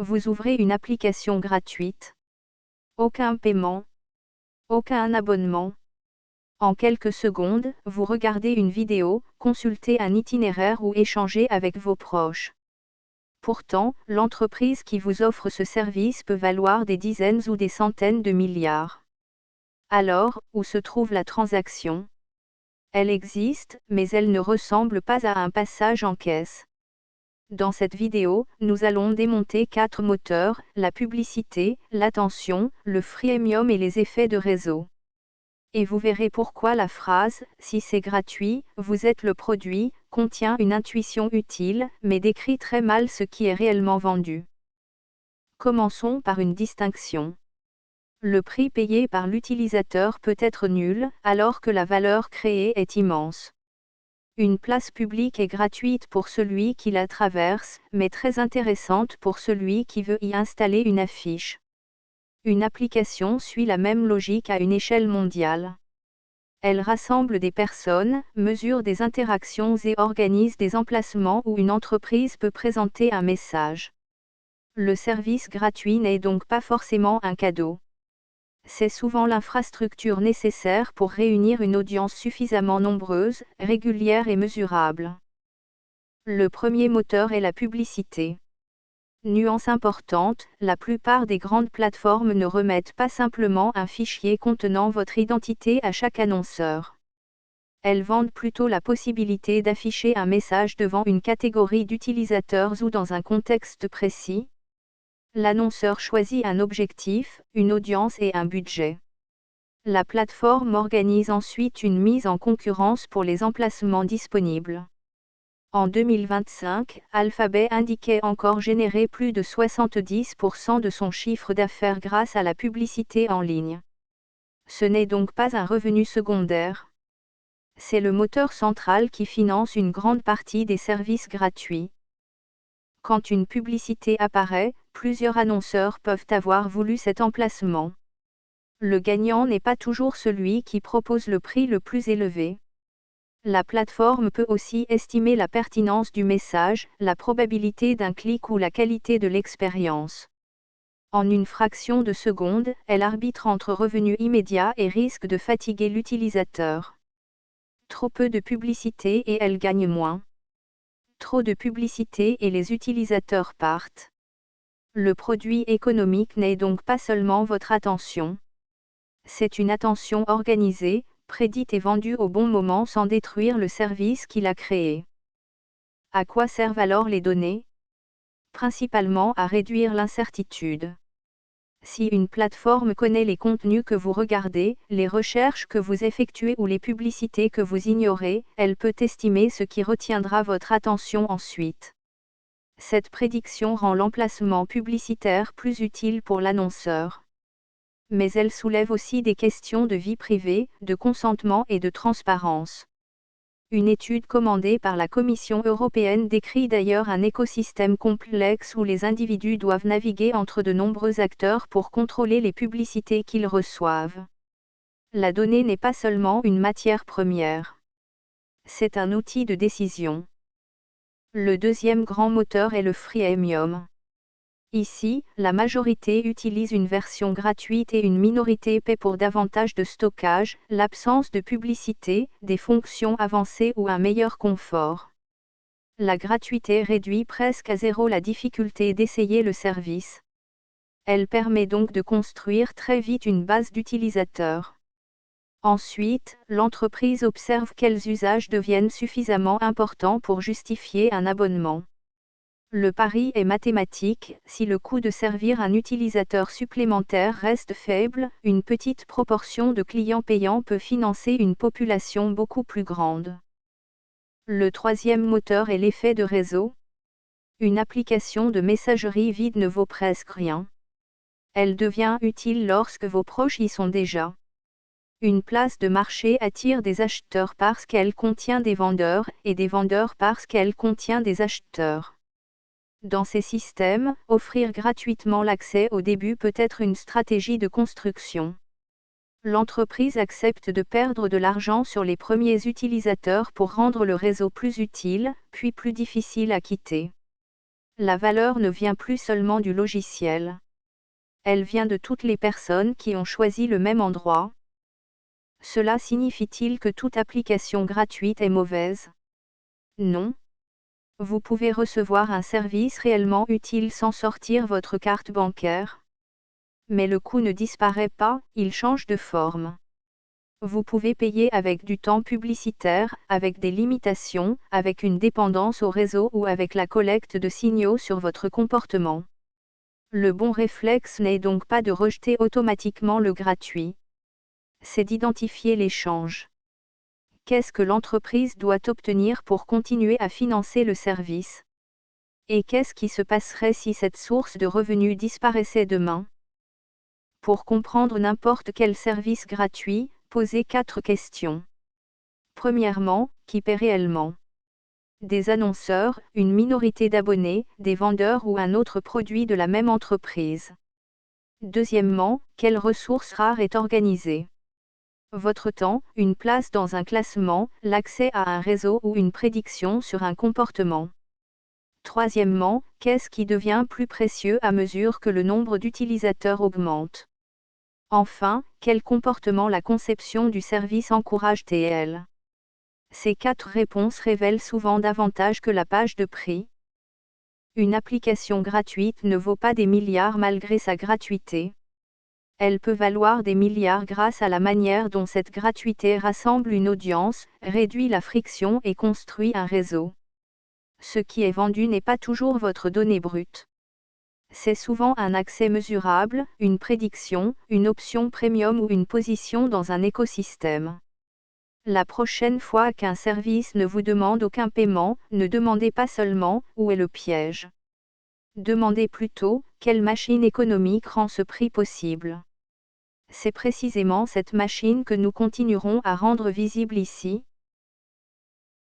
Vous ouvrez une application gratuite. Aucun paiement. Aucun abonnement. En quelques secondes, vous regardez une vidéo, consultez un itinéraire ou échangez avec vos proches. Pourtant, l'entreprise qui vous offre ce service peut valoir des dizaines ou des centaines de milliards. Alors, où se trouve la transaction? Elle existe, mais elle ne ressemble pas à un passage en caisse. Dans cette vidéo, nous allons démonter 4 moteurs, la publicité, l'attention, le freemium et les effets de réseau. Et vous verrez pourquoi la phrase « si c'est gratuit, vous êtes le produit » contient une intuition utile, mais décrit très mal ce qui est réellement vendu. Commençons par une distinction. Le prix payé par l'utilisateur peut être nul, alors que la valeur créée est immense. Une place publique est gratuite pour celui qui la traverse, mais très intéressante pour celui qui veut y installer une affiche. Une application suit la même logique à une échelle mondiale. Elle rassemble des personnes, mesure des interactions et organise des emplacements où une entreprise peut présenter un message. Le service gratuit n'est donc pas forcément un cadeau. C'est souvent l'infrastructure nécessaire pour réunir une audience suffisamment nombreuse, régulière et mesurable. Le premier moteur est la publicité. Nuance importante, la plupart des grandes plateformes ne remettent pas simplement un fichier contenant votre identité à chaque annonceur. Elles vendent plutôt la possibilité d'afficher un message devant une catégorie d'utilisateurs ou dans un contexte précis. L'annonceur choisit un objectif, une audience et un budget. La plateforme organise ensuite une mise en concurrence pour les emplacements disponibles. En 2025, Alphabet indiquait encore générer plus de 70% de son chiffre d'affaires grâce à la publicité en ligne. Ce n'est donc pas un revenu secondaire. C'est le moteur central qui finance une grande partie des services gratuits. Quand une publicité apparaît, plusieurs annonceurs peuvent avoir voulu cet emplacement. Le gagnant n'est pas toujours celui qui propose le prix le plus élevé. La plateforme peut aussi estimer la pertinence du message, la probabilité d'un clic ou la qualité de l'expérience. En une fraction de seconde, elle arbitre entre revenus immédiats et risque de fatiguer l'utilisateur. Trop peu de publicité et elle gagne moins. Trop de publicité et les utilisateurs partent. Le produit économique n'est donc pas seulement votre attention. C'est une attention organisée, prédite et vendue au bon moment sans détruire le service qu'il a créé. À quoi servent alors les données? Principalement à réduire l'incertitude. Si une plateforme connaît les contenus que vous regardez, les recherches que vous effectuez ou les publicités que vous ignorez, elle peut estimer ce qui retiendra votre attention ensuite. Cette prédiction rend l'emplacement publicitaire plus utile pour l'annonceur. Mais elle soulève aussi des questions de vie privée, de consentement et de transparence. Une étude commandée par la Commission européenne décrit d'ailleurs un écosystème complexe où les individus doivent naviguer entre de nombreux acteurs pour contrôler les publicités qu'ils reçoivent. La donnée n'est pas seulement une matière première. C'est un outil de décision. Le deuxième grand moteur est le freemium. Ici, la majorité utilise une version gratuite et une minorité paie pour davantage de stockage, l'absence de publicité, des fonctions avancées ou un meilleur confort. La gratuité réduit presque à zéro la difficulté d'essayer le service. Elle permet donc de construire très vite une base d'utilisateurs. Ensuite, l'entreprise observe quels usages deviennent suffisamment importants pour justifier un abonnement. Le pari est mathématique, si le coût de servir un utilisateur supplémentaire reste faible, une petite proportion de clients payants peut financer une population beaucoup plus grande. Le troisième moteur est l'effet de réseau. Une application de messagerie vide ne vaut presque rien. Elle devient utile lorsque vos proches y sont déjà. Une place de marché attire des acheteurs parce qu'elle contient des vendeurs, et des vendeurs parce qu'elle contient des acheteurs. Dans ces systèmes, offrir gratuitement l'accès au début peut être une stratégie de construction. L'entreprise accepte de perdre de l'argent sur les premiers utilisateurs pour rendre le réseau plus utile, puis plus difficile à quitter. La valeur ne vient plus seulement du logiciel. Elle vient de toutes les personnes qui ont choisi le même endroit. Cela signifie-t-il que toute application gratuite est mauvaise? Non. Vous pouvez recevoir un service réellement utile sans sortir votre carte bancaire. Mais le coût ne disparaît pas, il change de forme. Vous pouvez payer avec du temps publicitaire, avec des limitations, avec une dépendance au réseau ou avec la collecte de signaux sur votre comportement. Le bon réflexe n'est donc pas de rejeter automatiquement le gratuit. C'est d'identifier l'échange. Qu'est-ce que l'entreprise doit obtenir pour continuer à financer le service? Et qu'est-ce qui se passerait si cette source de revenus disparaissait demain? Pour comprendre n'importe quel service gratuit, posez 4 questions. Premièrement, qui paie réellement? Des annonceurs, une minorité d'abonnés, des vendeurs ou un autre produit de la même entreprise. Deuxièmement, quelle ressource rare est organisée? Votre temps, une place dans un classement, l'accès à un réseau ou une prédiction sur un comportement. Troisièmement, qu'est-ce qui devient plus précieux à mesure que le nombre d'utilisateurs augmente? Enfin, quel comportement la conception du service encourage-t-elle? Ces 4 réponses révèlent souvent davantage que la page de prix. Une application gratuite ne vaut pas des milliards malgré sa gratuité. Elle peut valoir des milliards grâce à la manière dont cette gratuité rassemble une audience, réduit la friction et construit un réseau. Ce qui est vendu n'est pas toujours votre donnée brute. C'est souvent un accès mesurable, une prédiction, une option premium ou une position dans un écosystème. La prochaine fois qu'un service ne vous demande aucun paiement, ne demandez pas seulement « où est le piège ?». Demandez plutôt « quelle machine économique rend ce prix possible ?» C'est précisément cette machine que nous continuerons à rendre visible ici,